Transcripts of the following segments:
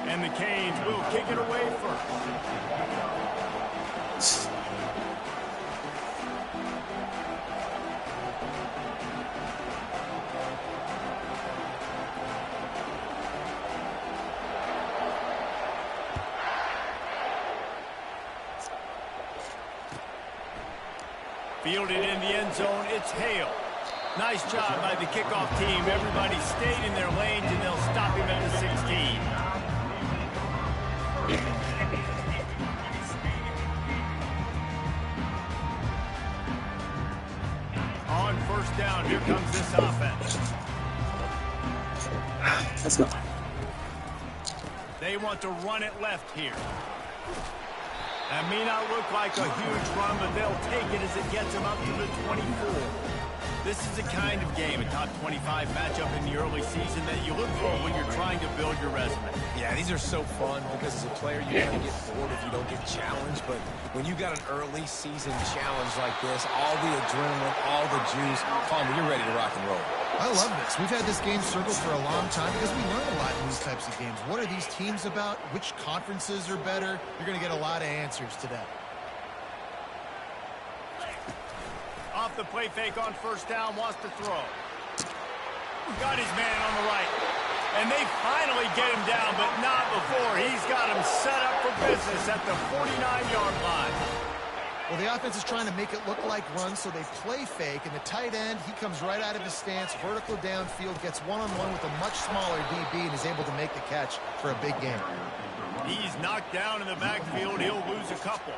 And the Canes will kick it away first. Fielded in the end zone, it's Hale. Nice job by the kickoff team. Everybody stayed in their lanes, and they'll stop him at the 16. On first down, here comes this offense. Let's go. They want to run it left here. That may not look like a huge run, but they'll take it as it gets them up to the 24. This is the kind of game, a top 25 matchup in the early season, that you look for when you're trying to build your resume. Yeah, these are so fun because as a player, you're going to get bored if you don't get challenged. But when you got an early season challenge like this, all the adrenaline, all the juice, Palmer, you're ready to rock and roll. I love this. We've had this game circled for a long time because we learn a lot in these types of games. What are these teams about? Which conferences are better? You're going to get a lot of answers today. Off the play fake on first down, wants to throw. Got his man on the right. And they finally get him down, but not before. He's got him set up for business at the 49-yard line. Well, the offense is trying to make it look like runs, so they play fake. And the tight end, he comes right out of his stance, vertical downfield, gets one-on-one with a much smaller DB, and is able to make the catch for a big game. He's knocked down in the backfield. He'll lose a couple.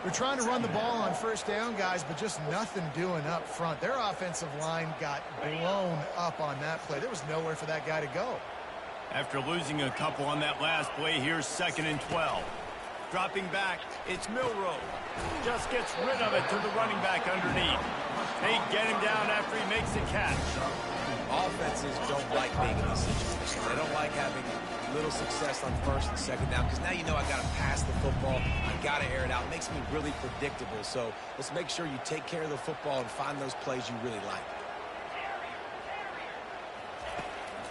They're trying to run the ball on first down, guys, but just nothing doing up front. Their offensive line got blown up on that play. There was nowhere for that guy to go. After losing a couple on that last play, here's 2nd and 12. Dropping back, it's Milroe. Just gets rid of it to the running back underneath. They get him down after he makes the catch. Offenses don't like being in this situation. They don't like having little success on first and second down because now you know I got to pass the football. I got to air it out. It makes me really predictable. So let's make sure you take care of the football and find those plays you really like.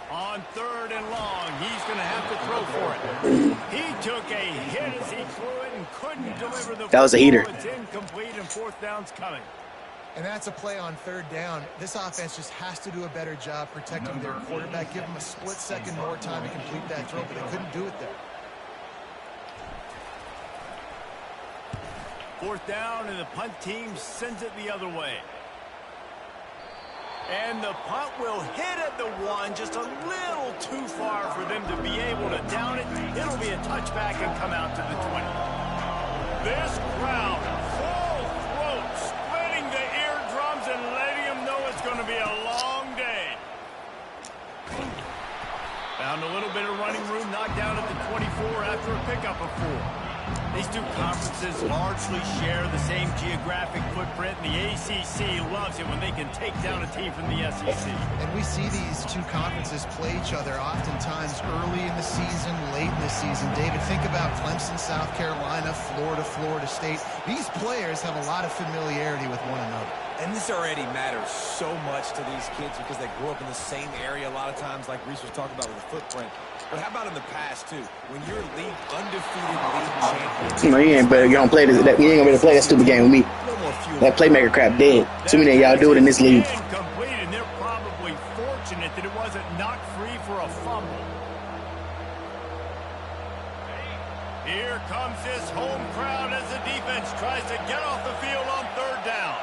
On 3rd and long, he's going to have to throw for it. He took a hit as he threw it and couldn't deliver the That was a heater. It's incomplete and 4th down's coming. And that's a play on 3rd down. This offense just has to do a better job protecting their quarterback. Give them a split second more time to complete that throw, but they couldn't do it there. 4th down, and the punt team sends it the other way. And the punt will hit at the 1, just a little too far for them to be able to down it. It'll be a touchback and come out to the 20. This crowd, full throat, splitting the eardrums and letting them know it's going to be a long day. Found a little bit of running room, knocked down at the 24 after a pickup of 4. These two conferences largely share the same geographic footprint, and the ACC loves it when they can take down a team from the SEC. And we see these two conferences play each other oftentimes early in the season, late in the season. David, think about Clemson, South Carolina, Florida, Florida State. These players have a lot of familiarity with one another. And this already matters so much to these kids because they grew up in the same area a lot of times, like Reese was talking about with the footprint. But how about in the past, too? When you're undefeated league champion. You know, you don't play this. You ain't gonna be able to play that stupid game with me. That playmaker crap dead. Too many of y'all do it in this league. Incomplete, and they're probably fortunate that it wasn't knocked free for a fumble. Here comes this home crowd as the defense tries to get off the field on 3rd down.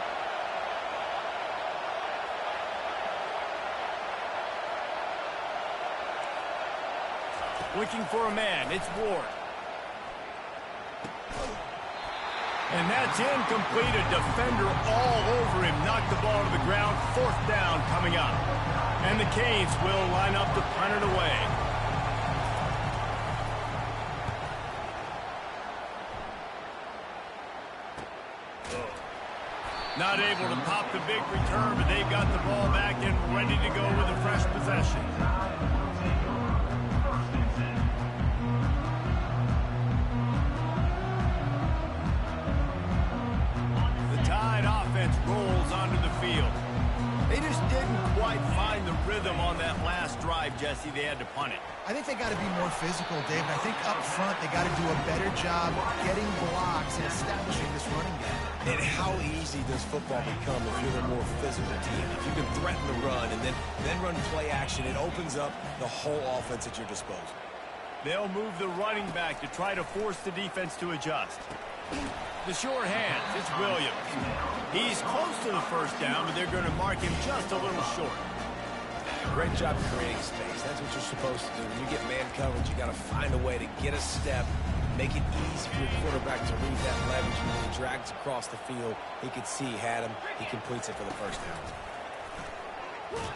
Looking for a man, it's Ward. And that's incomplete. A defender all over him. Knocked the ball to the ground. 4th down coming up. And the Canes will line up to punt it away. Not able to pop the big return, but they've got the ball back and ready to go with a fresh possession. Rolls onto the field. They just didn't quite find the rhythm on that last drive, Jesse. They had to punt it. I think they got to be more physical, David. I think up front they got to do a better job getting blocks and establishing this running game. And how easy does football become if you're the more physical team? If you can threaten the run and then run play action, it opens up the whole offense at your disposal. They'll move the running back to try to force the defense to adjust. The short hands, it's Williams. He's close to the first down, but they're going to mark him just a little short. Great job creating space. That's what you're supposed to do. When you get man coverage, you got to find a way to get a step, make it easy for your quarterback to read that leverage. When he drags across the field, he could see he had him. He completes it for the first down.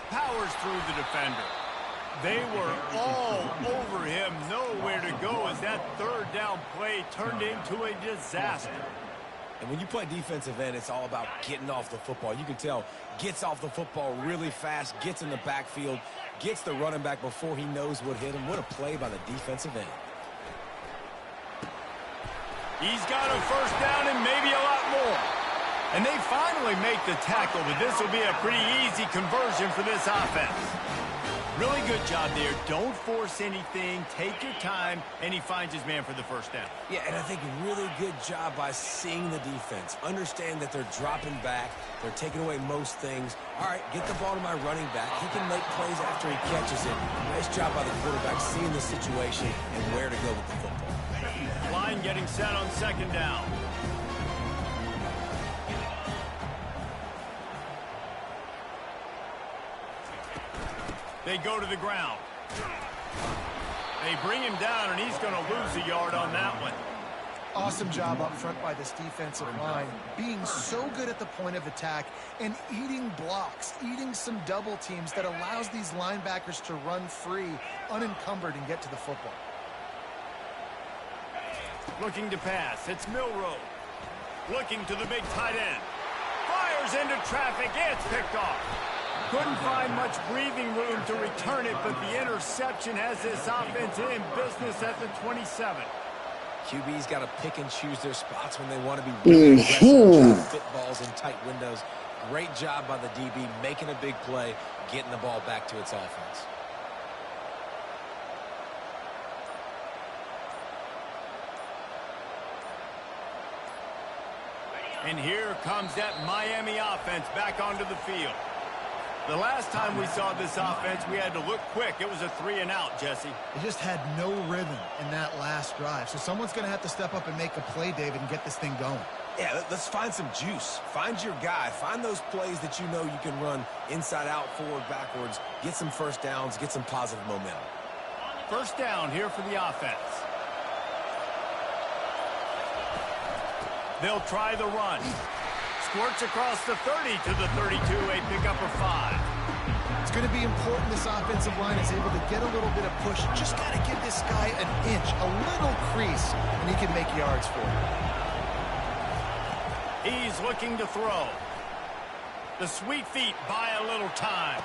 Powers through the defender. They were all over him, nowhere to go as that third down play turned into a disaster. And when you play defensive end, it's all about getting off the football. You can tell, gets off the football really fast, gets in the backfield, gets the running back before he knows what hit him. What a play by the defensive end. He's got a first down and maybe a lot more. And they finally make the tackle, but this will be a pretty easy conversion for this offense. Really good job there. Don't force anything. Take your time, and he finds his man for the first down. Yeah, and I think really good job by seeing the defense. Understand that they're dropping back. They're taking away most things. All right, get the ball to my running back. He can make plays after he catches it. Nice job by the quarterback seeing the situation and where to go with the football. Line getting set on second down. They go to the ground. They bring him down, and he's going to lose a yard on that one. Awesome job up front by this defensive line, being so good at the point of attack and eating blocks, eating some double teams that allows these linebackers to run free, unencumbered, and get to the football. Looking to pass. It's Milroe. Looking to the big tight end. Fires into traffic. It's picked off. Couldn't find much breathing room to return it, but the interception has this offense in business at the 27. QB's got to pick and choose their spots when they want to be really aggressive, try to fit balls in tight windows. Great job by the DB making a big play, getting the ball back to its offense. And here comes that Miami offense back onto the field. The last time we saw this offense, we had to look quick. It was a 3-and-out, Jesse. They just had no rhythm in that last drive. So someone's going to have to step up and make a play, David, and get this thing going. Yeah, let's find some juice. Find your guy. Find those plays that you know you can run inside out, forward, backwards. Get some first downs. Get some positive momentum. First down here for the offense. They'll try the run. Squirts across the 30 to the 32, a pickup of 5. It's going to be important this offensive line is able to get a little bit of push. Just got to give this guy an inch, a little crease, and he can make yards for it. He's looking to throw. The sweet feet buy a little time.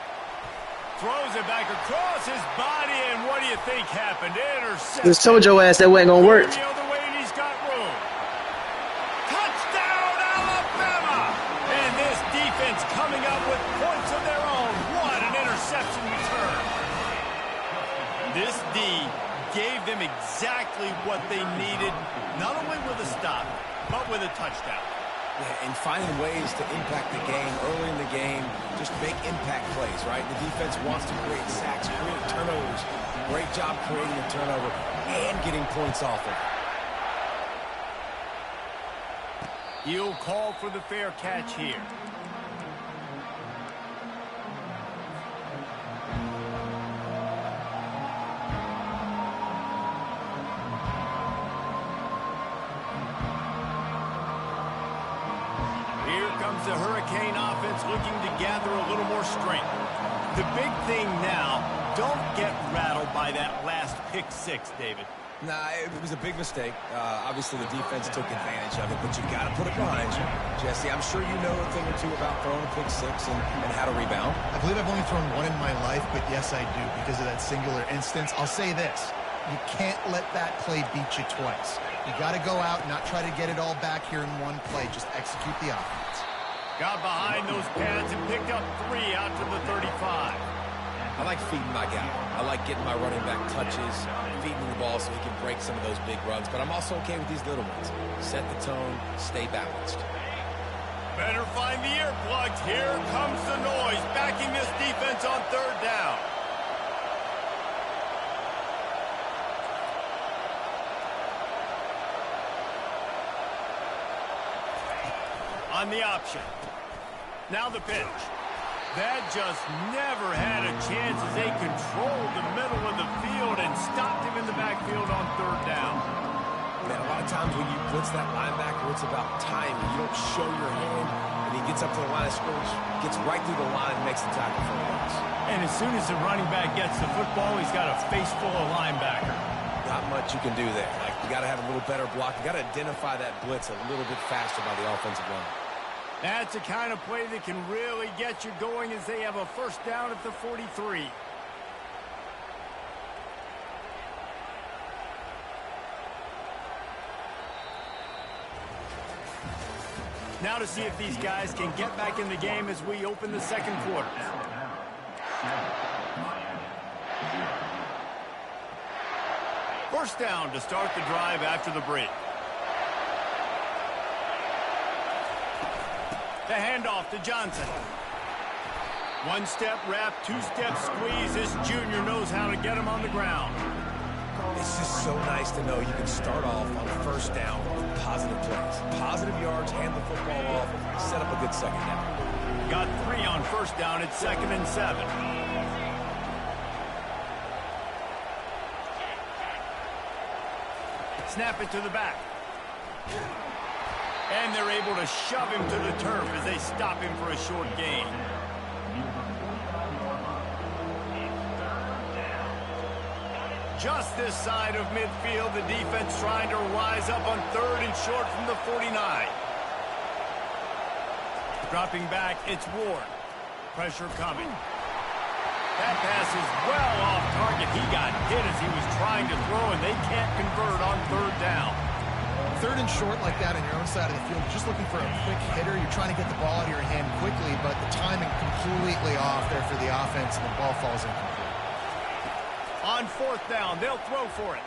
Throws it back across his body, and what do you think happened? Interception. Just told your ass that wasn't going to work. The other way, and he's got room. Touchdown, Alabama! And this defense coming up with points of their own. What an interception return. This D gave them exactly what they needed, not only with a stop, but with a touchdown. Yeah, and finding ways to impact the game early in the game, just make impact plays, right? The defense wants to create sacks, create turnovers. Great job creating a turnover and getting points off of it. He'll call for the fair catch here. Here comes the Hurricane offense looking to gather a little more strength. The big thing now, don't get rattled by that last pick six, David. Nah, it was a big mistake. Obviously, the defense took advantage of it, but you got to put it behind you. Jesse, I'm sure you know a thing or two about throwing a pick six and how to rebound. I believe I've only thrown one in my life, but yes, I do, because of that singular instance. I'll say this. You can't let that play beat you twice. You got to go out and not try to get it all back here in one play. Just execute the offense. Got behind those pads and picked up 3 out to the 35. I like feeding my guy. I like getting my running back touches, feeding the ball so he can break some of those big runs. But I'm also okay with these little ones. Set the tone, stay balanced. Better find the earplugs. Here comes the noise, backing this defense on 3rd down. On the option. Now the pitch. That just never had a chance as they controlled the middle of the field and stopped him in the backfield on 3rd down. Man, a lot of times when you blitz that linebacker, it's about timing. You don't show your hand, and he gets up to the line of scrimmage, gets right through the line, and makes the tackle for a loss. And as soon as the running back gets the football, he's got a face full of linebacker. Not much you can do there. Like, you got to have a little better block. You got to identify that blitz a little bit faster by the offensive line. That's the kind of play that can really get you going as they have a 1st down at the 43. Now to see if these guys can get back in the game as we open the 2nd quarter. First down to start the drive after the break. The handoff to Johnson. 1-step wrap, 2-step squeeze. This junior knows how to get him on the ground. It's just so nice to know you can start off on 1st down with positive plays. Positive yards, hand the football off, set up a good 2nd down. Got 3 on 1st down. It's 2nd and 7. Snap it to the back. And they're able to shove him to the turf as they stop him for a short gain. Just this side of midfield, the defense trying to rise up on 3rd and short from the 49. Dropping back, it's Ward. Pressure coming. That pass is well off target. He got hit as he was trying to throw, and they can't convert on 3rd down. 3rd and short like that on your own side of the field, just looking for a quick hitter. You're trying to get the ball out of your hand quickly, but the timing completely off there for the offense, and the ball falls incomplete. On 4th down, they'll throw for it.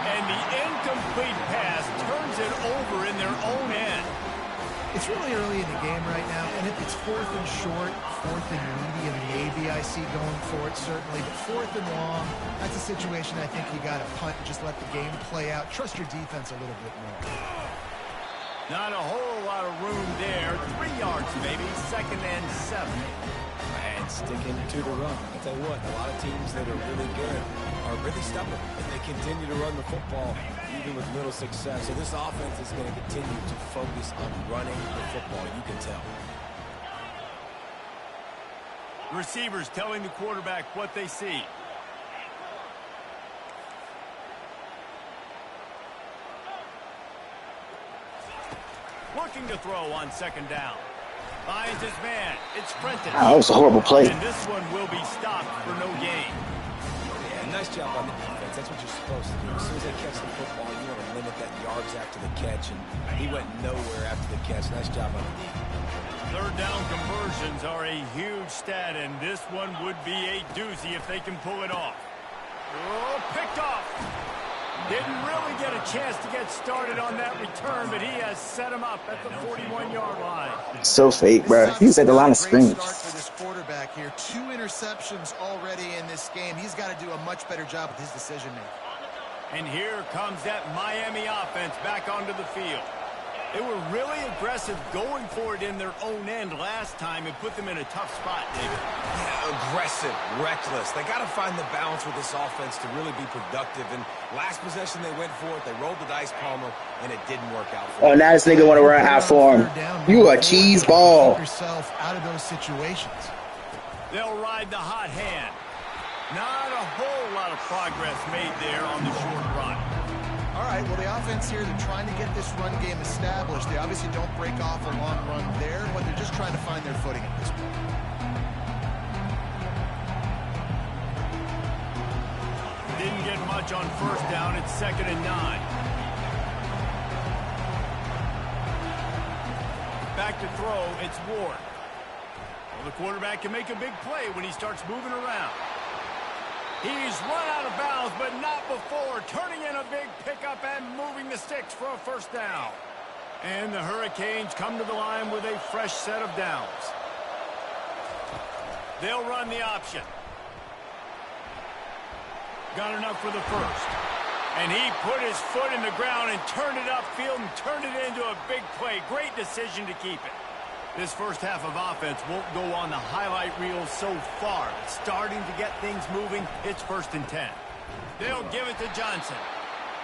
And the incomplete pass turns it over in their own end. It's really early in the game right now, and if it's 4th and short, 4th and medium, maybe I see going for it, certainly. But 4th and long, that's a situation I think you got to punt and just let the game play out. Trust your defense a little bit more. Not a whole lot of room there. 3 yards maybe, 2nd and 7. And sticking to the run. I tell you what, a lot of teams that are really good are really stubborn, and they continue to run the football even with little success. So this offense is going to continue to focus on running the football. You can tell. Receivers telling the quarterback what they see. Looking to throw on 2nd down. Finds his man. It's Prentice. Oh, that was a horrible play. And this one will be stopped for no gain. Yeah, nice job on the defense. That's what you're supposed to do. As soon as they catch the football, you want to limit that yards after the catch, and he went nowhere after the catch. Nice job on the defense. 3rd down conversions are a huge stat, and this one would be a doozy if they can pull it off. Oh, picked off. Didn't really get a chance to get started on that return, but he has set him up at the 41-yard line. So fake, bro. He was at the line of scrimmage. Start for this quarterback here. 2 interceptions already in this game. He's got to do a much better job with his decision-making. And here comes that Miami offense back onto the field. They were really aggressive going for it in their own end last time and put them in a tough spot, David. Yeah, aggressive, reckless. They got to find the balance with this offense to really be productive. And last possession, they went for it. They rolled the dice, Palmer, and it didn't work out for them. Oh, now this nigga want to run out for him. You a cheese ball. Keep yourself out of those situations. They'll ride the hot hand. Not a whole lot of progress made there on the short run. All right, well, the offense here, they're trying to get this run game established. They obviously don't break off a long run there, but they're just trying to find their footing at this point. Didn't get much on 1st down. It's 2nd and 9. Back to throw, it's Ward. Well, the quarterback can make a big play when he starts moving around. He's run out of bounds, but not before turning in a big pickup and moving the sticks for a first down. And the Hurricanes come to the line with a fresh set of downs. They'll run the option. Got enough for the first. And he put his foot in the ground and turned it upfield and turned it into a big play. Great decision to keep it. This first half of offense won't go on the highlight reel so far. It's starting to get things moving. It's 1st and 10. They'll give it to Johnson.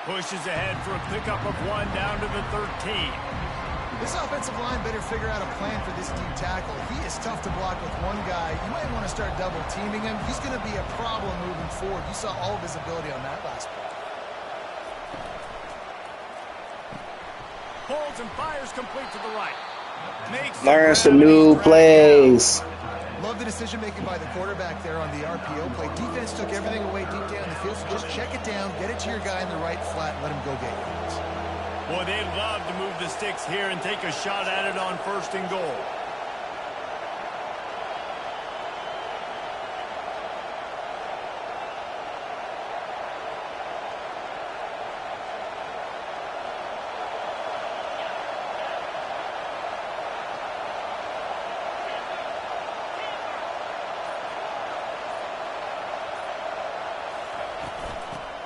Pushes ahead for a pickup of 1 down to the 13. This offensive line better figure out a plan for this deep tackle. He is tough to block with one guy. You might want to start double teaming him. He's going to be a problem moving forward. You saw all of his ability on that last play. Pulls and fires complete to the right. Learn some new plays. Love the decision-making by the quarterback there on the RPO play. Defense took everything away deep down the field, so just check it down, get it to your guy in the right flat, and let him go get yards. Boy, they'd love to move the sticks here and take a shot at it on 1st and goal.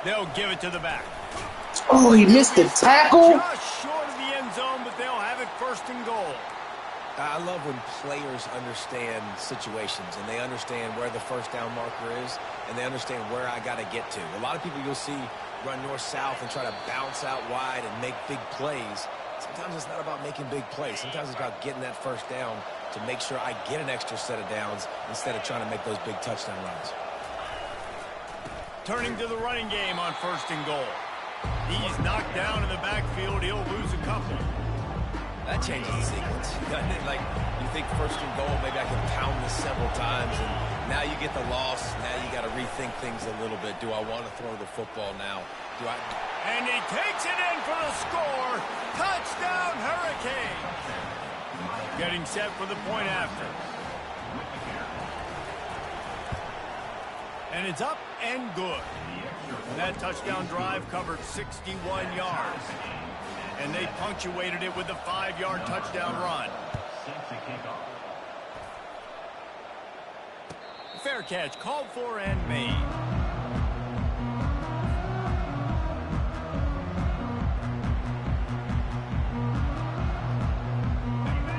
They'll give it to the back. Oh, he missed the tackle? Just short of the end zone, but they'll have it 1st and goal. I love when players understand situations and they understand where the first down marker is and they understand where I got to get to. A lot of people you'll see run north-south and try to bounce out wide and make big plays. Sometimes it's not about making big plays. Sometimes it's about getting that first down to make sure I get an extra set of downs instead of trying to make those big touchdown runs. Turning to the running game on 1st and goal. He's knocked down in the backfield. He'll lose a couple. That changes the sequence, doesn't it? Like, you think 1st and goal, maybe I can pound this several times, and now you get the loss. Now you got to rethink things a little bit. Do I want to throw the football now? Do I? And he takes it in for the score. Touchdown, Hurricanes. Getting set for the point after. And it's up and good. That touchdown drive covered 61 yards. And they punctuated it with a 5-yard touchdown run. Fair catch called for and made.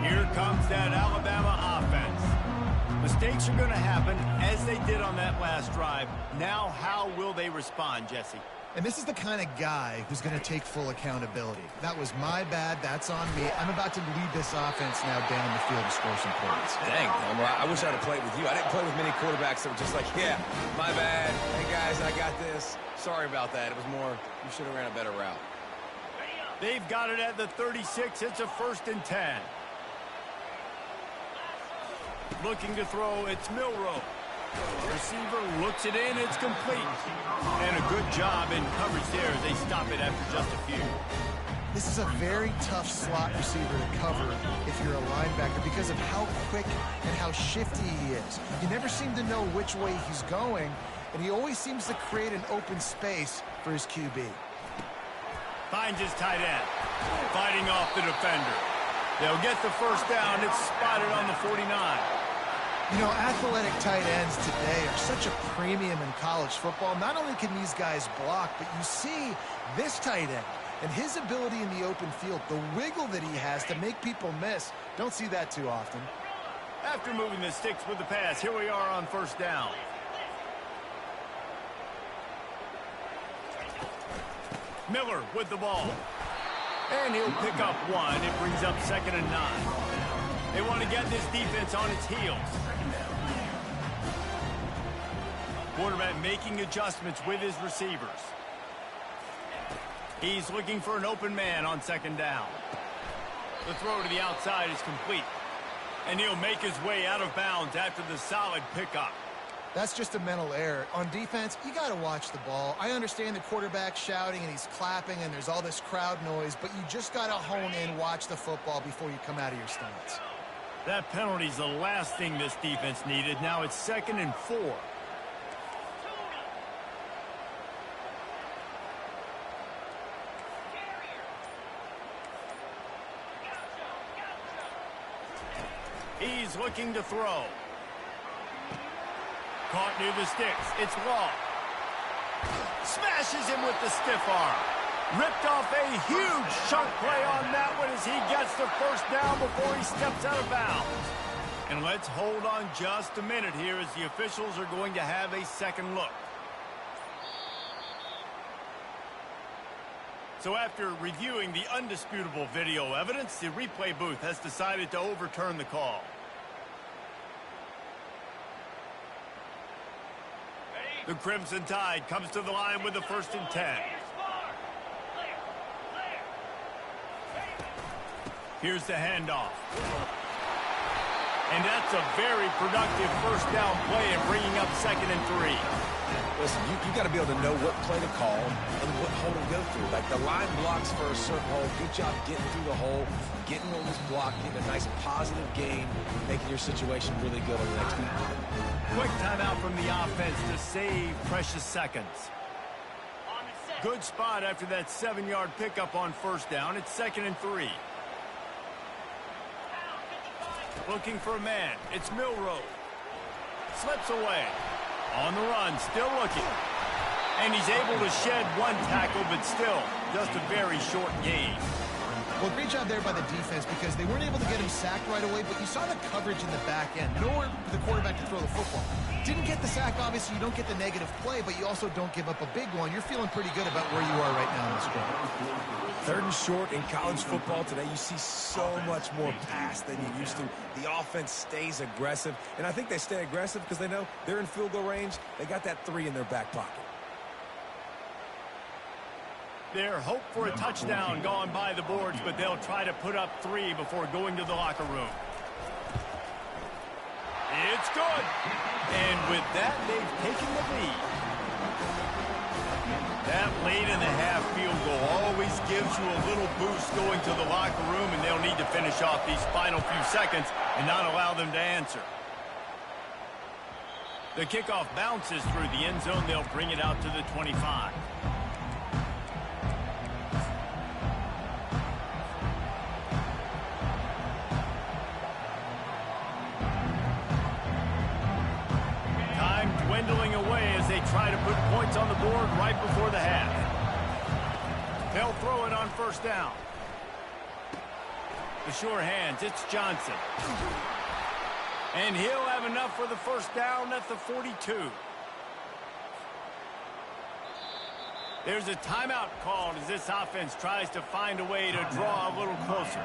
Here comes that Alabama offense. Mistakes are going to happen, as they did on that last drive. Now, how will they respond, Jesse? And this is the kind of guy who's going to take full accountability. That was my bad. That's on me. I'm about to lead this offense now down the field to score some points. Dang, Homer, I wish I'd have played with you. I didn't play with many quarterbacks that were just like, yeah, my bad. Hey, guys, I got this. Sorry about that. It was more, you should have ran a better route. They've got it at the 36. It's a 1st and 10. Looking to throw, it's Milroe. Receiver looks it in, it's complete. And a good job in coverage there as they stop it after just a few. This is a very tough slot receiver to cover if you're a linebacker because of how quick and how shifty he is. You never seem to know which way he's going, and he always seems to create an open space for his QB. Finds his tight end, fighting off the defender. They'll get the first down. It's spotted on the 49. You know, athletic tight ends today are such a premium in college football. Not only can these guys block, but you see this tight end and his ability in the open field, the wiggle that he has to make people miss. Don't see that too often. After moving the sticks with the pass, here we are on 1st down. Miller with the ball. And he'll pick up 1. It brings up 2nd and 9. They want to get this defense on its heels. Quarterback making adjustments with his receivers. He's looking for an open man on 2nd down. The throw to the outside is complete. And he'll make his way out of bounds after the solid pickup. That's just a mental error. On defense, you got to watch the ball. I understand the quarterback shouting and he's clapping and there's all this crowd noise, but you just got to hone in, watch the football before you come out of your stance. That penalty's the last thing this defense needed. Now it's 2nd and 4. He's looking to throw. Caught near the sticks. It's Law. Smashes him with the stiff arm. Ripped off a huge chunk play on that one as he gets the first down before he steps out of bounds. And let's hold on just a minute here as the officials are going to have a second look. So after reviewing the undisputable video evidence, the replay booth has decided to overturn the call. The Crimson Tide comes to the line with the 1st and 10. Here's the handoff. And that's a very productive first down play and bringing up 2nd and 3. Listen, you got to be able to know what play to call and what hole to go through. Like the line blocks for a certain hole. Good job getting through the hole, getting what was blocked, getting a nice positive gain, making your situation really good on the next week. Quick timeout from the offense to save precious seconds. Good spot after that 7-yard pickup on first down. It's 2nd and 3. Looking for a man. It's Milroe. Slips away. On the run, still looking. And he's able to shed one tackle, but still just a very short gain. Well, great job there by the defense because they weren't able to get him sacked right away, but you saw the coverage in the back end. Nowhere for the quarterback to throw the football. Didn't get the sack, obviously. You don't get the negative play, but you also don't give up a big one. You're feeling pretty good about where you are right now in this game. 3rd and short in college football today. You see so much more pass than you used to. The offense stays aggressive, and I think they stay aggressive because they know they're in field goal range. They got that 3 in their back pocket. Their hope for a touchdown gone by the boards, but they'll try to put up 3 before going to the locker room. It's good. And with that, they've taken the lead. That late in the half field goal always gives you a little boost going to the locker room, and they'll need to finish off these final few seconds and not allow them to answer. The kickoff bounces through the end zone. They'll bring it out to the 25. Dwindling away as they try to put points on the board right before the half. They'll throw it on first down. The sure hands, it's Johnson. And he'll have enough for the first down at the 42. There's a timeout called as this offense tries to find a way to draw a little closer.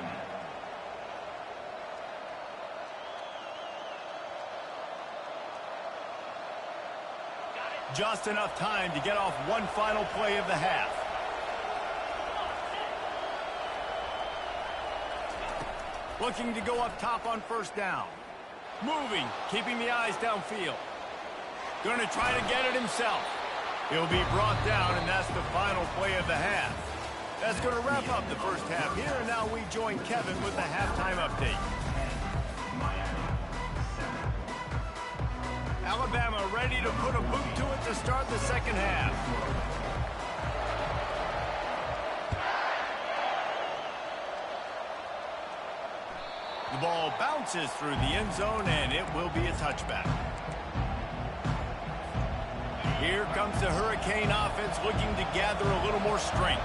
Just enough time to get off one final play of the half. Looking to go up top on first down. Moving, keeping the eyes downfield. Going to try to get it himself. He'll be brought down, and that's the final play of the half. That's going to wrap up the first half here, and now we join Kevin with the halftime update. Alabama ready to put a boot to it to start the second half. The ball bounces through the end zone, and it will be a touchback. Here comes the Hurricane offense looking to gather a little more strength.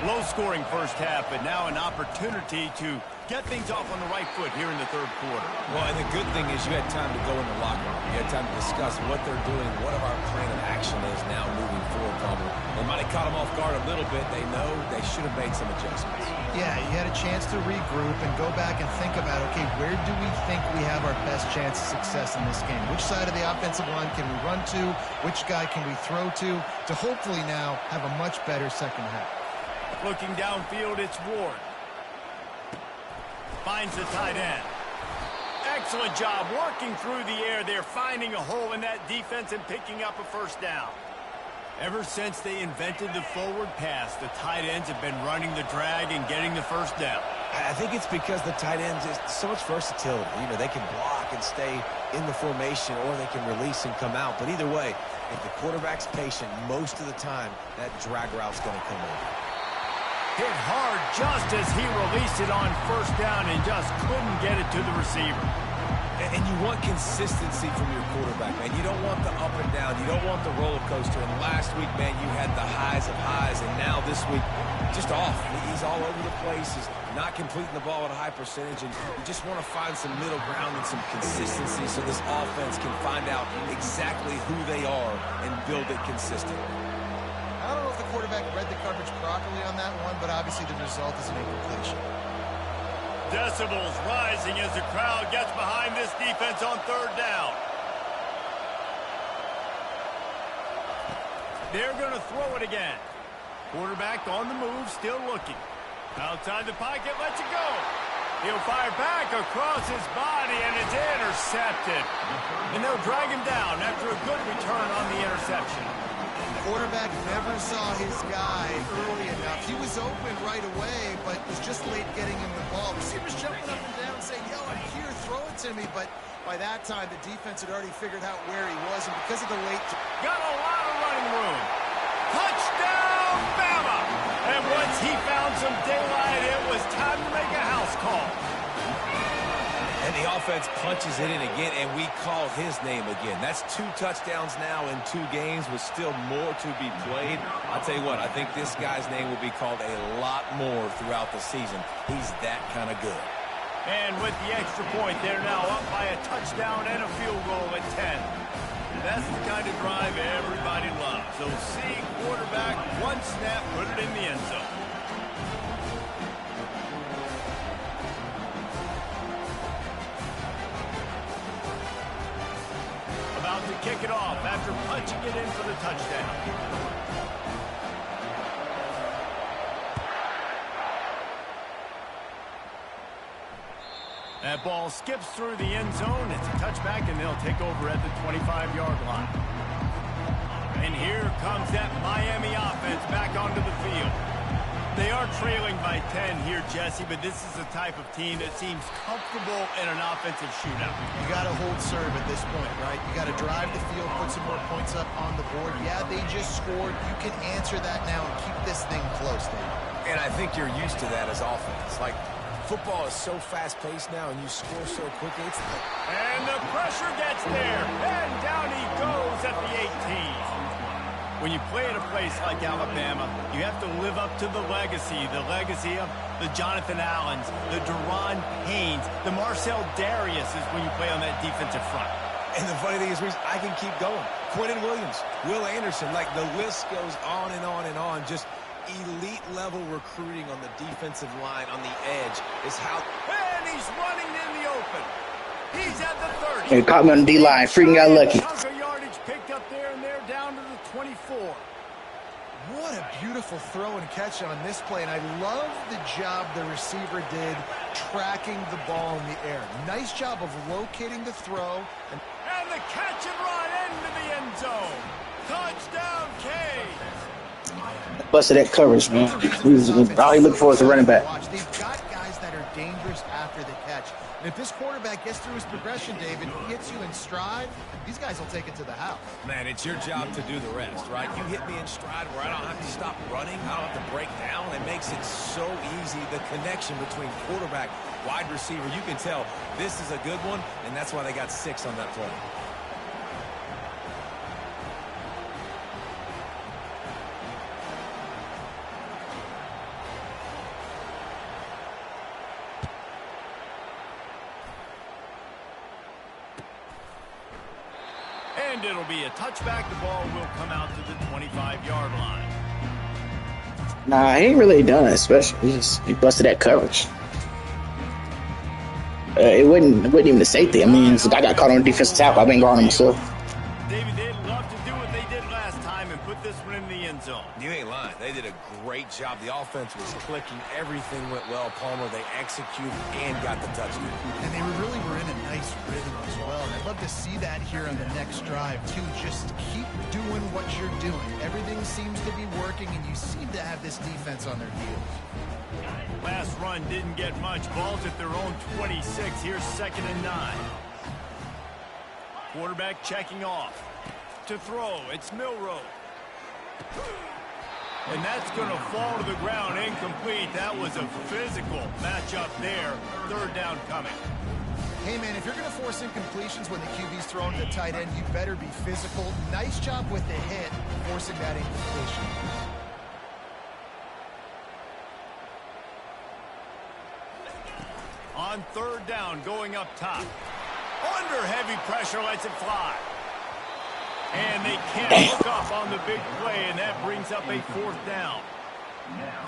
Low-scoring first half, but now an opportunity to get things off on the right foot here in the third quarter. Well, and the good thing is you had time to go in the locker room. You had time to discuss what they're doing, what our plan of action is now moving forward, Palmer. They might have caught them off guard a little bit. They know they should have made some adjustments. Yeah, you had a chance to regroup and go back and think about, okay, where do we think we have our best chance of success in this game? Which side of the offensive line can we run to? Which guy can we throw to hopefully now have a much better second half? Looking downfield, it's Ward. Finds the tight end. Excellent job working through the air there, finding a hole in that defense and picking up a first down. Ever since they invented the forward pass, the tight ends have been running the drag and getting the first down. I think it's because the tight ends is so much versatility. You know, they can block and stay in the formation, or they can release and come out. But either way, if the quarterback's patient, most of the time, that drag route's going to come over. Hit hard just as he released it on first down and just couldn't get it to the receiver. And you want consistency from your quarterback, man. You don't want the up and down. You don't want the roller coaster. And last week, man, you had the highs of highs. And now this week, just off. He's all over the place. He's not completing the ball at a high percentage. And you just want to find some middle ground and some consistency so this offense can find out exactly who they are and build it consistently. I don't know if the quarterback read the coverage properly on that one, but obviously the result is an incompletion. Decibels rising as the crowd gets behind this defense on third down. They're going to throw it again. Quarterback on the move, still looking. Outside the pocket, lets it go. He'll fire back across his body, and it's intercepted. And they'll drag him down after a good return on the interception. Quarterback never saw his guy early enough. He was open right away, but was just late getting him the ball. Receivers jumping up and down saying, yo, I'm here, throw it to me. But by that time, the defense had already figured out where he was, and because of the late... Got a lot of running room. Touchdown, Bama! And once he found some daylight, it was time to make a house call. And the offense punches it in again, and we call his name again. That's 2 touchdowns now in 2 games with still more to be played. I'll tell you what, I think this guy's name will be called a lot more throughout the season. He's that kind of good. And with the extra point, they're now up by a touchdown and a field goal at 10. That's the kind of drive everybody loves. So see quarterback, one snap, put it in the end zone. About to kick it off after punching it in for the touchdown. That ball skips through the end zone. It's a touchback, and they'll take over at the 25-yard line. And here comes that Miami offense back onto the field. They are trailing by 10 here, Jesse, but this is the type of team that seems comfortable in an offensive shootout. You got to hold serve at this point, right? You got to drive the field, put some more points up on the board. Yeah, they just scored. You can answer that now and keep this thing close, Dave. And I think you're used to that as offense. Like, football is so fast-paced now, and you score so quickly. And the pressure gets there, and down he goes at the 18. When you play at a place like Alabama, you have to live up to the legacy of the Jonathan Allens, the Deron Paynes, the Marcel Dariuses when you play on that defensive front. And the funny thing is, Reese, I can keep going. Quentin Williams, Will Anderson, like the list goes on and on and on. Just elite-level recruiting on the defensive line, on the edge, is how... And he's running in the open. He's at the 30. He caught me on the D-line. Freaking got lucky. Chunk of yardage picked up there, and they're down to the 24. What a beautiful throw and catch on this play, and I love the job the receiver did tracking the ball in the air. Nice job of locating the throw. And the catch and run into the end zone. Touchdown, K. Busted that coverage, man. All he looked for is a running back. They've got guys that are dangerous after the catch. And if this quarterback gets through his progression, David, he hits you in stride, these guys will take it to the house. Man, it's your job to do the rest, right? You hit me in stride where I don't have to stop running. I don't have to break down. It makes it so easy. The connection between quarterback, wide receiver, you can tell this is a good one, and that's why they got 6 on that play. And it'll be a touchback. The ball will come out to the 25-yard line. Nah, he ain't really done it, especially. He busted that coverage. It wasn't even the safety. I mean, I got caught on the defensive tackle. I've been guarding myself. David, they'd love to do what they did last time and put this one in the end zone. You ain't lying. They did a great job. The offense was clicking. Everything went well. Palmer, they executed and got the touchdown. And they really were in a nice rhythm as well. And I'd love to see that here on the next drive, too. Just keep doing what you're doing. Everything seems to be working, and you seem to have this defense on their heels. Last run didn't get much. Ball's at their own 26. Here's 2nd and 9. Quarterback checking off. To throw, it's Milroe. And that's going to fall to the ground incomplete. That was a physical matchup there. 3rd down coming. Hey, man, if you're going to force incompletions when the QB's throwing to the tight end, you better be physical. Nice job with the hit, forcing that incompletion. On 3rd down, going up top. Under heavy pressure, lets it fly. And they can't hook up on the big play, and that brings up a 4th down.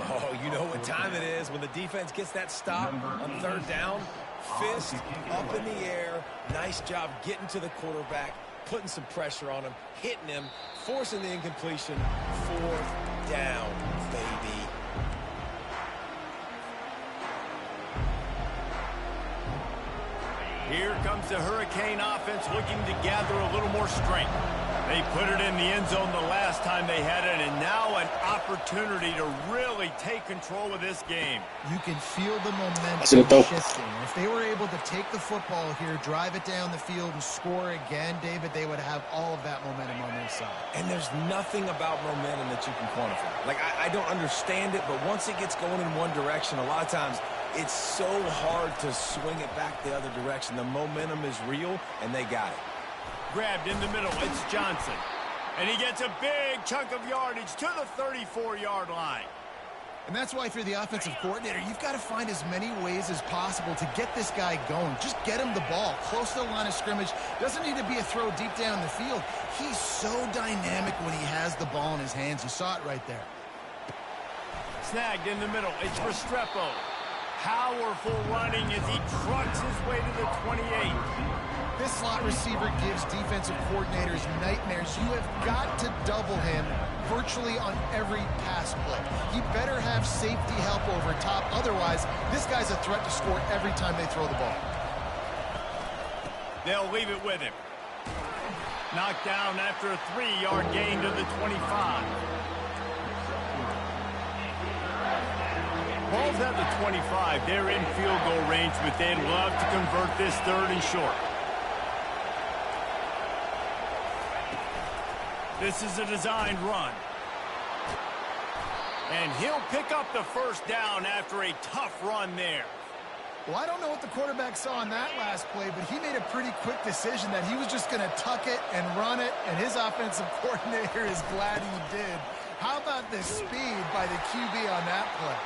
Oh, you know what time it is when the defense gets that stop on 3rd down. Fist up in the air. Nice job getting to the quarterback, putting some pressure on him, hitting him, forcing the incompletion. 4th down, baby. Here comes the Hurricane offense looking to gather a little more strength. They put it in the end zone the last time they had it, and now an opportunity to really take control of this game. You can feel the momentum shifting. If they were able to take the football here, drive it down the field, and score again, David, they would have all of that momentum on their side. And there's nothing about momentum that you can quantify. Like, I don't understand it, but once it gets going in one direction, a lot of times it's so hard to swing it back the other direction. The momentum is real, and they got it. Grabbed in the middle, it's Johnson. And he gets a big chunk of yardage to the 34-yard line. And that's why if you're the offensive coordinator, you've got to find as many ways as possible to get this guy going. Just get him the ball close to the line of scrimmage. Doesn't need to be a throw deep down the field. He's so dynamic when he has the ball in his hands. You saw it right there. Snagged in the middle, it's Restrepo. Powerful running as he trucks his way to the 28. This slot receiver gives defensive coordinators nightmares. You have got to double him virtually on every pass play. He better have safety help over top. Otherwise, this guy's a threat to score every time they throw the ball. They'll leave it with him. Knocked down after a 3-yard gain to the 25. Ball's at the 25. They're in field goal range, but they'd love to convert this 3rd and short. This is a designed run. And he'll pick up the 1st down after a tough run there. Well, I don't know what the quarterback saw on that last play, but he made a pretty quick decision that he was just going to tuck it and run it, and his offensive coordinator is glad he did. How about the speed by the QB on that play?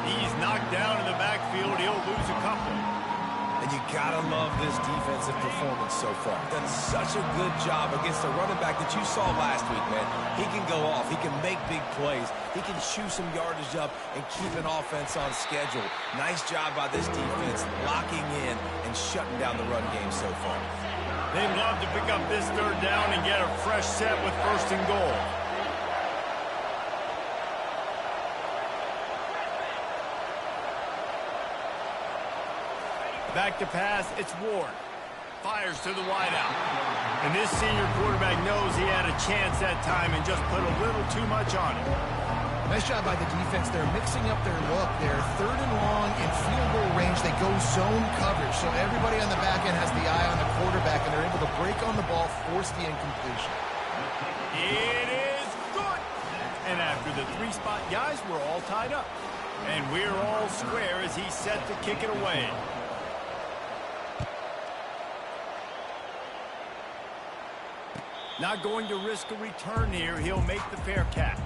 He's knocked down in the backfield. He'll lose a couple. And you gotta love this defensive performance so far. Done such a good job against the running back that you saw last week, man. He can go off. He can make big plays. He can chew some yardage up and keep an offense on schedule. Nice job by this defense locking in and shutting down the run game so far. They'd love to pick up this 3rd down and get a fresh set with 1st and goal. Back to pass, it's Ward. Fires to the wideout. And this senior quarterback knows he had a chance that time and just put a little too much on it. Nice job by the defense. They're mixing up their look. They're 3rd and long in field goal range. They go zone coverage, so everybody on the back end has the eye on the quarterback, and they're able to break on the ball, force the incompletion. It is good. And after the 3-spot guys, we're all tied up. And we're all square as he's set to kick it away. Not going to risk a return here. He'll make the fair catch.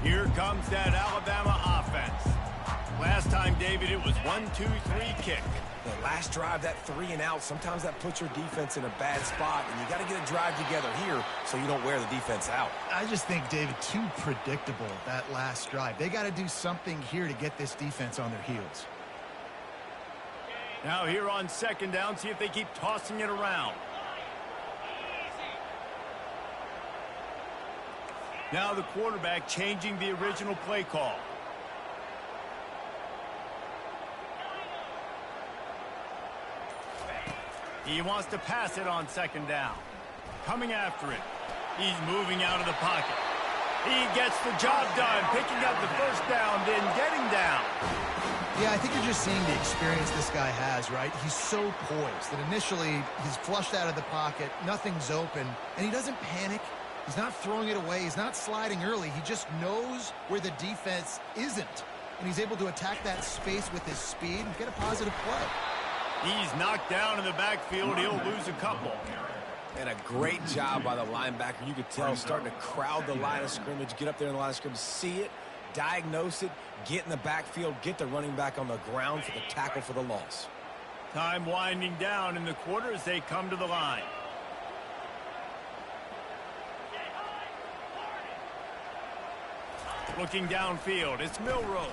Here comes that Alabama offense. Last time, David, it was 1-2-3 kick. The last drive, that 3 and out, sometimes that puts your defense in a bad spot, and you got to get a drive together here so you don't wear the defense out. I just think, David, too predictable, that last drive. They got to do something here to get this defense on their heels. Now here on 2nd down, see if they keep tossing it around. Now the quarterback changing the original play call. He wants to pass it on second down. Coming after it. He's moving out of the pocket. He gets the job done, picking up the first down, then getting down. Yeah, I think you're just seeing the experience this guy has, right? He's so poised that initially he's flushed out of the pocket, nothing's open, and he doesn't panic. He's not throwing it away. He's not sliding early. He just knows where the defense isn't, and he's able to attack that space with his speed and get a positive play. He's knocked down in the backfield. He'll lose a couple. And a great job by the linebacker. You could tell starting to crowd the line of scrimmage, get up there in the line of scrimmage, see it, diagnose it, get in the backfield, get the running back on the ground for the tackle for the loss. Time winding down in the quarter as they come to the line. Looking downfield, it's Milroe.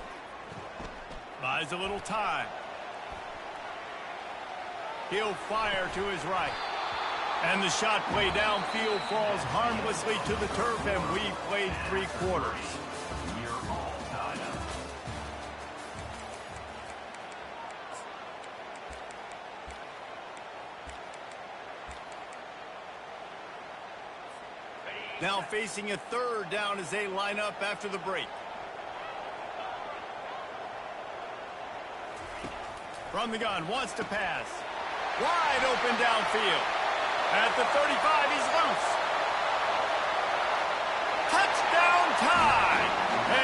Buys a little time. He'll fire to his right. And the shot play downfield falls harmlessly to the turf, and we've played 3 quarters. Now facing a third down as they line up after the break. From the gun, wants to pass. Wide open downfield. At the 35, he's loose. Touchdown time!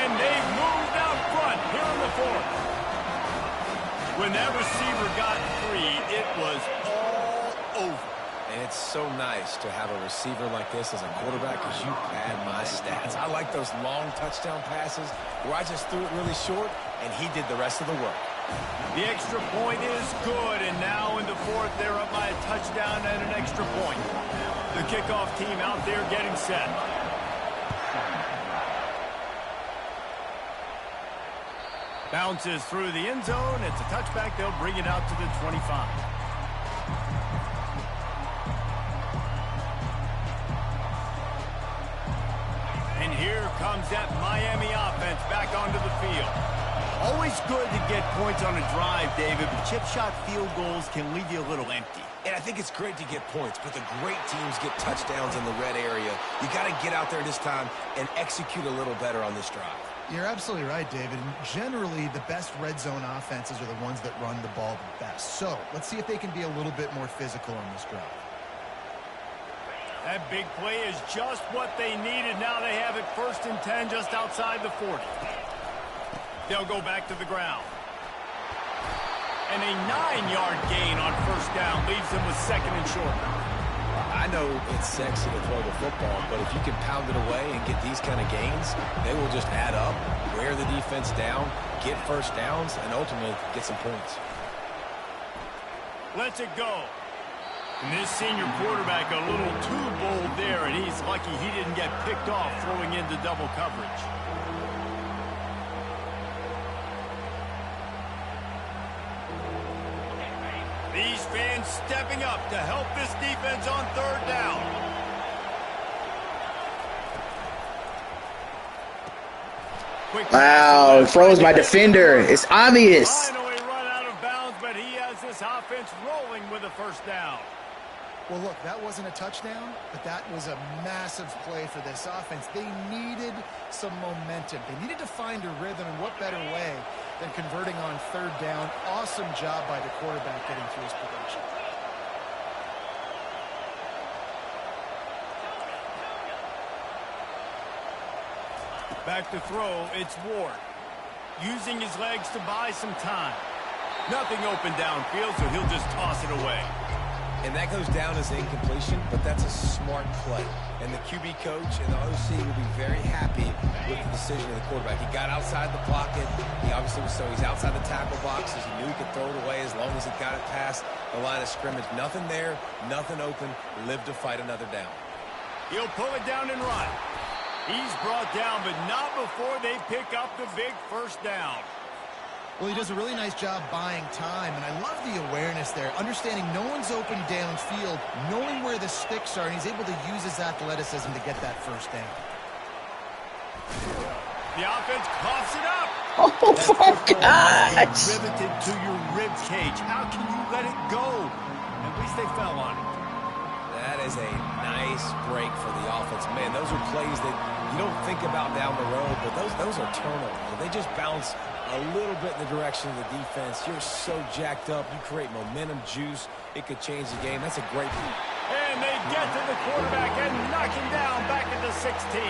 And they've moved out front here in the 4th. When that receiver got free, it was all over. And it's so nice to have a receiver like this as a quarterback because you pad my stats. I like those long touchdown passes where I just threw it really short and he did the rest of the work. The extra point is good, and now in the 4th, they're up by a touchdown and an extra point. The kickoff team out there getting set. Bounces through the end zone. It's a touchback. They'll bring it out to the 25. And here comes that Miami offense back onto the field. Always good to get points on a drive, David, but chip shot field goals can leave you a little empty. And I think it's great to get points, but the great teams get touchdowns in the red area. You got to get out there this time and execute a little better on this drive. You're absolutely right, David. Generally, the best red zone offenses are the ones that run the ball the best. So let's see if they can be a little bit more physical on this drive. That big play is just what they needed. Now they have it 1st and 10 just outside the 40. They'll go back to the ground. And a 9-yard gain on 1st down leaves them with 2nd and short. I know it's sexy to throw the football, but if you can pound it away and get these kind of gains, they will just add up, wear the defense down, get 1st downs, and ultimately get some points. Lets it go. And this senior quarterback a little too bold there, and he's lucky he didn't get picked off throwing into double coverage. These fans stepping up to help this defense on 3rd down. Wow, froze my defender. It's obvious. Finally run out of bounds, but he has this offense rolling with a 1st down. Well, look, that wasn't a touchdown, but that was a massive play for this offense. They needed some momentum. They needed to find a rhythm, and what better way than converting on 3rd down. Awesome job by the quarterback getting through his progression. Back to throw, it's Ward. Using his legs to buy some time. Nothing open downfield, so he'll just toss it away. And that goes down as incompletion, but that's a smart play. And the QB coach and the OC will be very happy with the decision of the quarterback. He got outside the pocket. He obviously was, so he's outside the tackle boxes. He knew he could throw it away as long as he got it past the line of scrimmage. Nothing there, nothing open. Live to fight another down. He'll pull it down and run. He's brought down, but not before they pick up the big 1st down. Well, he does a really nice job buying time, and I love the awareness there, understanding no one's open downfield, knowing where the sticks are, and he's able to use his athleticism to get that 1st down. The offense coughs it up. Oh, my gosh. Riveted to your rib cage. How can you let it go? At least they fell on it. That is a nice break for the offense. Man, those are plays that you don't think about down the road, but those are turnovers. They just bounce a little bit in the direction of the defense. You're so jacked up. You create momentum, juice. It could change the game. That's a great play. And they get to the quarterback and knock him down back at the 16.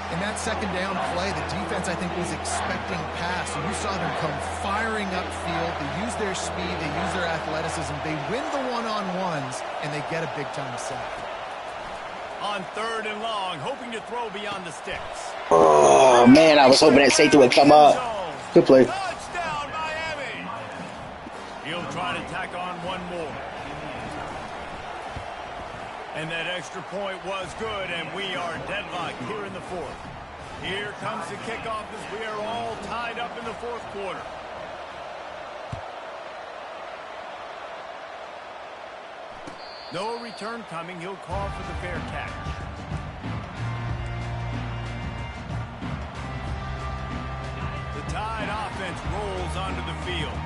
In that second down play, the defense, I think, was expecting pass. So you saw them come firing upfield. They use their speed. They use their athleticism. They win the one-on-ones, and they get a big-time sack. On 3rd and long, hoping to throw beyond the sticks. Oh, man, I was hoping that safety would come up. Good play. Touchdown, Miami. He'll try to tack on one more. And that extra point was good, and we are deadlocked here in the 4th. Here comes the kickoff as we are all tied up in the 4th quarter. No return coming. He'll call for the fair catch. The Tide offense rolls onto the field.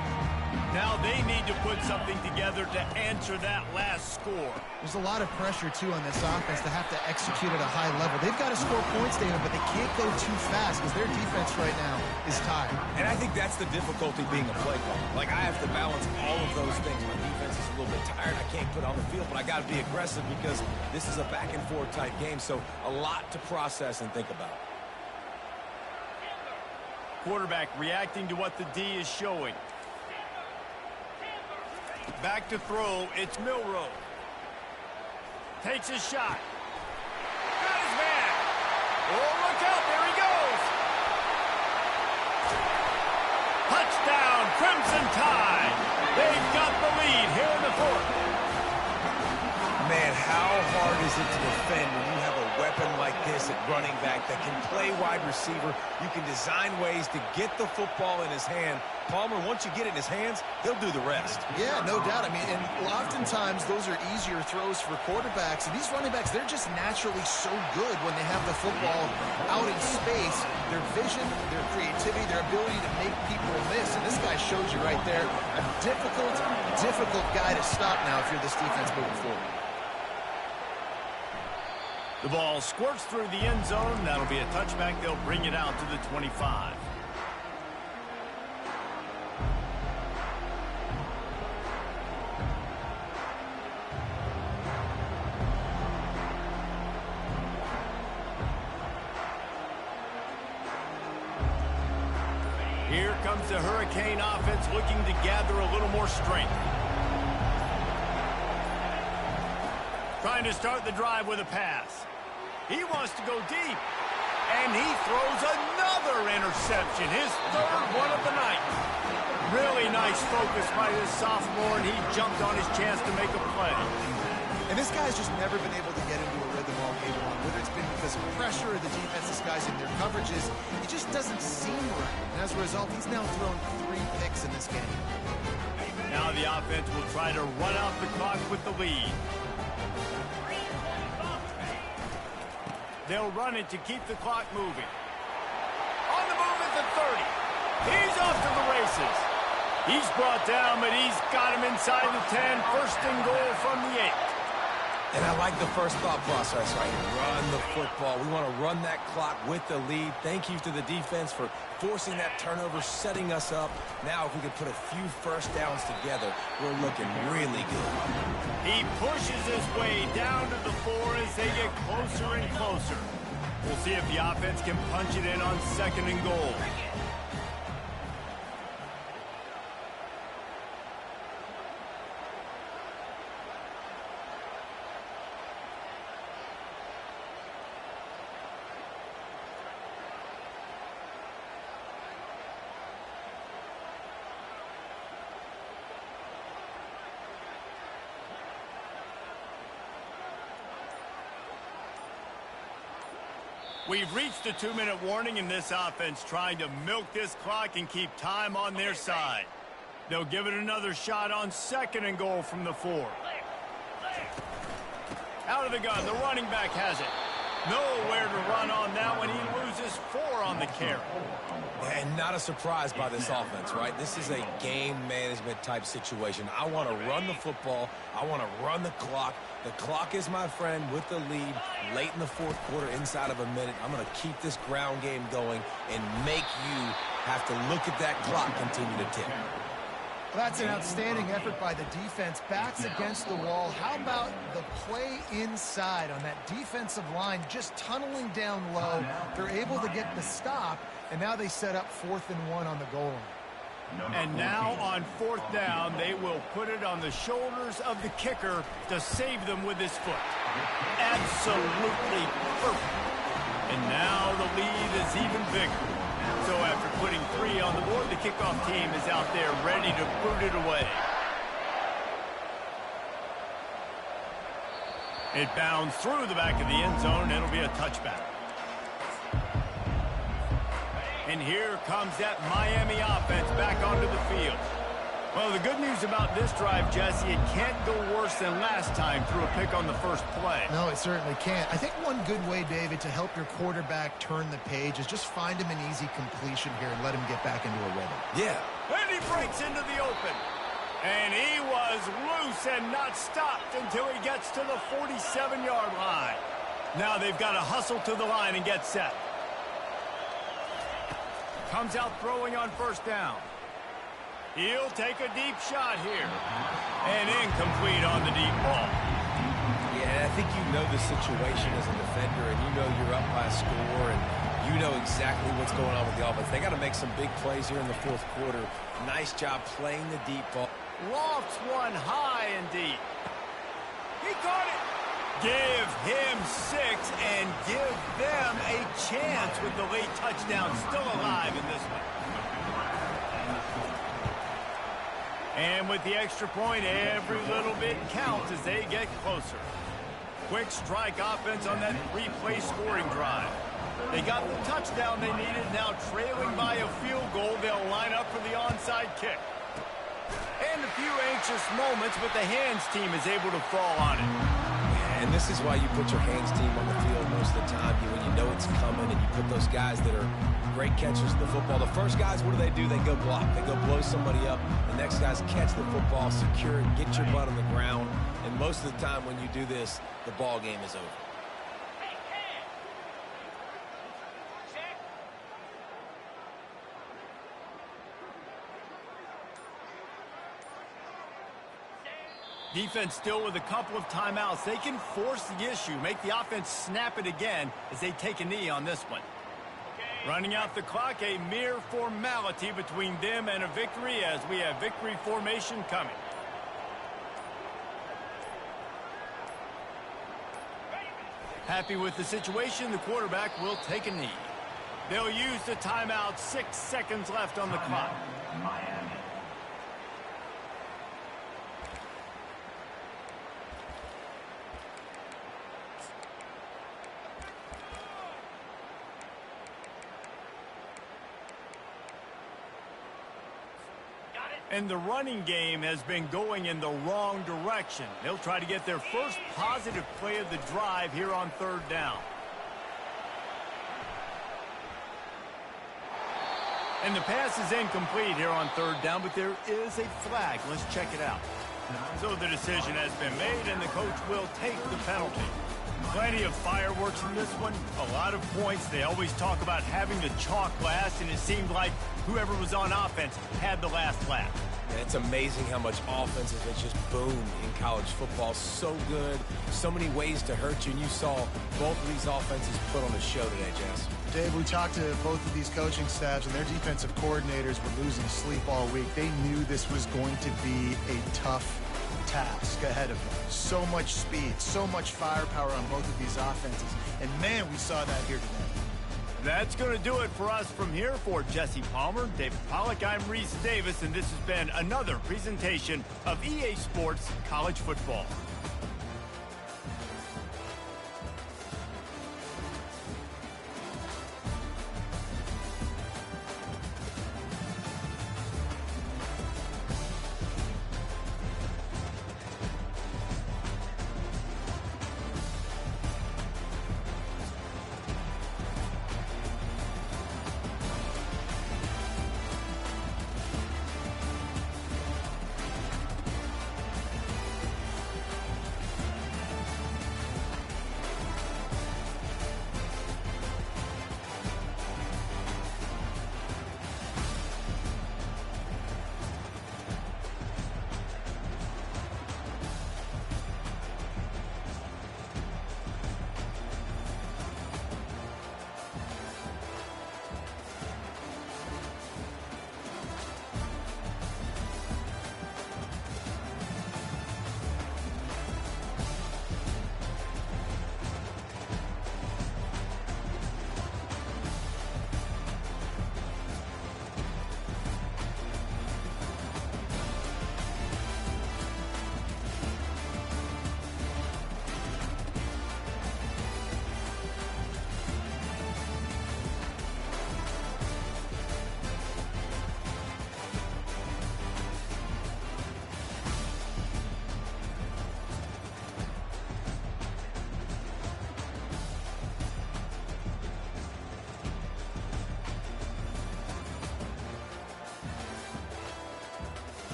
Now they need to put something together to answer that last score. There's a lot of pressure, too, on this offense to have to execute at a high level. They've got to score points, David, but they can't go too fast because their defense right now is tired. And I think that's the difficulty being a play caller. Like, I have to balance all of those things. My defense is a little bit tired. I can't put on the field, but I got to be aggressive because this is a back-and-forth type game, so a lot to process and think about. Quarterback reacting to what the D is showing. Back to throw, it's Milroe. Takes a shot. Got his man. Oh, look out, there he goes. Touchdown, Crimson Tide. They've got the lead here in the 4th. Man, how hard is it to defend when you have a weapon like this at running back that can play wide receiver? You can design ways to get the football in his hand. Palmer, once you get it in his hands, he'll do the rest. Yeah, no doubt. I mean, and oftentimes those are easier throws for quarterbacks. And these running backs, they're just naturally so good when they have the football out in space. Their vision, their creativity, their ability to make people miss. And this guy shows you right there a difficult guy to stop now if you're this defense moving forward. The ball squirts through the end zone. That'll be a touchback. They'll bring it out to the 25. Here comes the Hurricane offense looking to gather a little more strength. Trying to start the drive with a pass. He wants to go deep. And he throws another interception. His 3rd one of the night. Really nice focus by this sophomore, and he jumped on his chance to make a play. And this guy's just never been able to get into a rhythm all game long. Whether it's been because of pressure or the defense disguising their coverages, he just doesn't seem right. And as a result, he's now thrown 3 picks in this game. Now the offense will try to run out the clock with the lead. They'll run it to keep the clock moving. On the move at the 30. He's off to the races. He's brought down, but he's got him inside the 10. 1st and goal from the 8. And I like the first thought process, right? Run the football. We want to run that clock with the lead. Thank you to the defense for forcing that turnover, setting us up. Now, if we could put a few first downs together, we're looking really good. He pushes his way down to the 4 as they get closer and closer. We'll see if the offense can punch it in on 2nd and goal. We've reached a 2-minute warning in this offense, trying to milk this clock and keep time on their side. They'll give it another shot on 2nd and goal from the 4. Out of the gun, the running back has it. Nowhere to run on that when he loses 4 on the carry. And not a surprise by this offense, right? This is a game management type situation. I want to run the football. I want to run the clock. The clock is my friend with the lead late in the fourth quarter, inside of a minute. I'm going to keep this ground game going and make you have to look at that clock continue to tick. That's an outstanding effort by the defense. Backs against the wall. How about the play inside on that defensive line, just tunneling down low? They're able to get the stop, and now they set up 4th and 1 on the goal line. And now on 4th down, they will put it on the shoulders of the kicker to save them with his foot. Absolutely perfect. And now the lead is even bigger. So after putting 3 on the board, the kickoff team is out there ready to boot it away. It bounds through the back of the end zone, and it'll be a touchback. And here comes that Miami offense back onto the field. Well, the good news about this drive, Jesse, it can't go worse than last time through a pick on the first play. No, it certainly can't. I think one good way, David, to help your quarterback turn the page is just find him an easy completion here and let him get back into a rhythm. Yeah. And he breaks into the open. And he was loose and not stopped until he gets to the 47-yard line. Now they've got to hustle to the line and get set. Comes out throwing on 1st down. He'll take a deep shot here. And incomplete on the deep ball. Yeah, I think you know the situation as a defender, and you know you're up by a score, and you know exactly what's going on with the offense. They got to make some big plays here in the 4th quarter. Nice job playing the deep ball. Lofts one high and deep. He caught it. Give him 6 and give them a chance with the late touchdown still alive in this one. And with the extra point, every little bit counts as they get closer. Quick strike offense on that 3-play scoring drive. They got the touchdown they needed. Now trailing by a field goal, they'll line up for the onside kick. And a few anxious moments, but the hands team is able to fall on it. And this is why you put your hands team on the field most of the time. When you know it's coming, and you put those guys that are great catchers of the football. The first guys, what do? They go block. They go blow somebody up. The next guys catch the football, secure it, get your butt on the ground. And most of the time when you do this, the ball game is over. Defense still with a couple of timeouts. They can force the issue, make the offense snap it again as they take a knee on this one. Running out the clock, a mere formality between them and a victory as we have victory formation coming. Happy with the situation, the quarterback will take a knee. They'll use the timeout, 6 seconds left on the clock. And the running game has been going in the wrong direction. They'll try to get their first positive play of the drive here on 3rd down. And the pass is incomplete here on 3rd down, but there is a flag. Let's check it out. So the decision has been made, and the coach will take the penalty. Plenty of fireworks in this one, a lot of points. They always talk about having the chalk last, and it seemed like whoever was on offense had the last laugh. It's amazing how much offenses has just boomed in college football. So good, so many ways to hurt you, and you saw both of these offenses put on a show today, Jess. Dave, we talked to both of these coaching staffs, and their defensive coordinators were losing sleep all week. They knew this was going to be a tough task ahead of them. So much speed, so much firepower on both of these offenses. And, man, we saw that here today. That's going to do it for us from here. For Jesse Palmer, David Pollack, I'm Reese Davis, and this has been another presentation of EA Sports College Football.